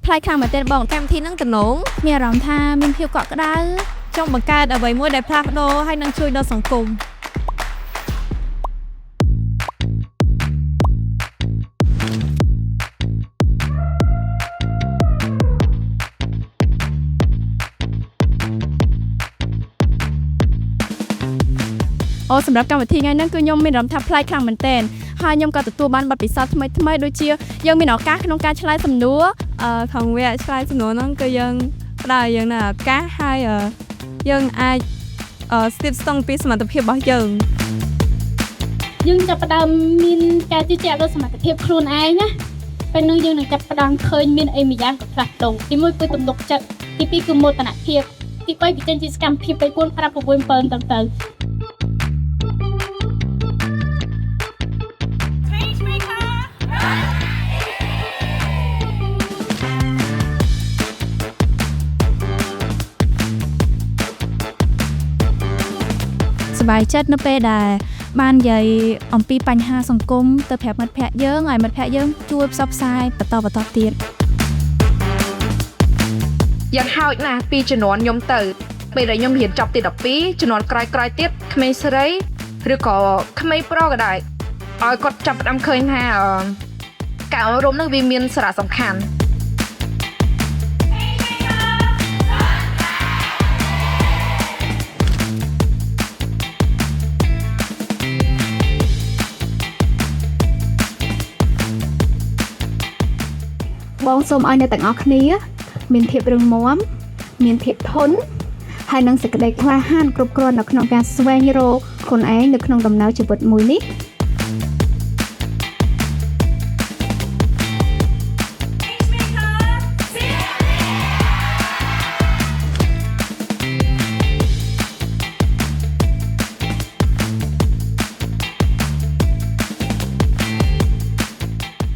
ផ្លែខ្លាំងមែនទែនបងកម្មវិធីនឹងតំណងមានអារម្មណ៍ថាមានភាពកក់ក្ដៅចង់បង្កើតអ្វីមួយដែលផ្លាស់ប្ដូរហើយនឹងជួយដល់សង្គមសម្រាប់កម្មវិធីថ្ងៃនេះគឺខ្ញុំមានអារម្មណ៍ថាប្លែកខ្លាំងមែនទែនហើយខ្ញុំក៏ទទួលបានបទពិសោធន៍ថ្មីៗដូចជាយើងមានឱកាសក្នុងការឆ្លើយសំណួរក្នុងវគ្គឆ្លើយសំណួរហ្នឹងគឺយើងផ្ដល់ឲ្យយើងនៅឱកាសហើយយើងអាចស្ទាបស្ទង់ពីសមត្ថភាពរបស់យើងចាប់ផ្ដើមមានការជឿជាក់លើសមត្ថភាពខ្លួនឯងណាពេលនោះយើងនឹងចាប់ផ្ដើមឃើញមានអីម្យ៉ាងក៏ផ្លាស់ប្ដូរទី1គឺទំនុកចិត្តទី2គឺមោទនភាពទី3គឺចេញជាសកម្មភាព3 4 5 6 7ទៅសប្បាយចិត្តនៅពេលដែលបាននិយាយអំពីបញ្ហាសង្គមទៅប្រាប់មិត្តភ័ក្តិយើងឲ្យមិត្តភ័ក្តិយើងជួយផ្សព្វផ្សាយបន្តទៀតយ៉ាងហោចណាស់ពីជំនាន់ខ្ញុំទៅពេលដែលខ្ញុំរៀនចប់ទី12ជំនាន់ក្រោយៗទៀតក្មេងស្រីឬក៏ក្មេងប្រុសក៏ដែរឲ្យគាត់ចាប់ផ្ដើមឃើញថាការអប់រំនឹងវាមានសារៈសំខាន់បងសូមឲ្យអ្នកទាំងអស់គ្នាមានភាពរឹងមាំមានភាពធន់ហើយនិងសេចក្តីក្លាហានគ្រប់គ្រាន់នៅក្នុងការស្វែងរកខ្លួនឯងនៅក្នុងដំណើរជីវិតមួយនេះ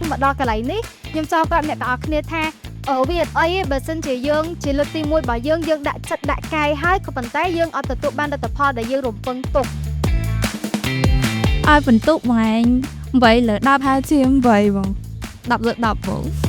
មកដល់កន្លែងនេះខ្ញុំចង់ប្រាប់អ្នកទាំងអស់គ្នាថាវាអត់អីទេបើសិនជាយើងជាលើកទី1របស់យើងដាក់ចិត្តដាក់កាយហើយក៏ប៉ុន្តែយើងអត់ទទួលបានលទ្ធផលដែលយើងរំពឹងទុកឲ្យបន្ទុកបងឯង8 លើ 10 ហើយជា8បង10 លើ 10បង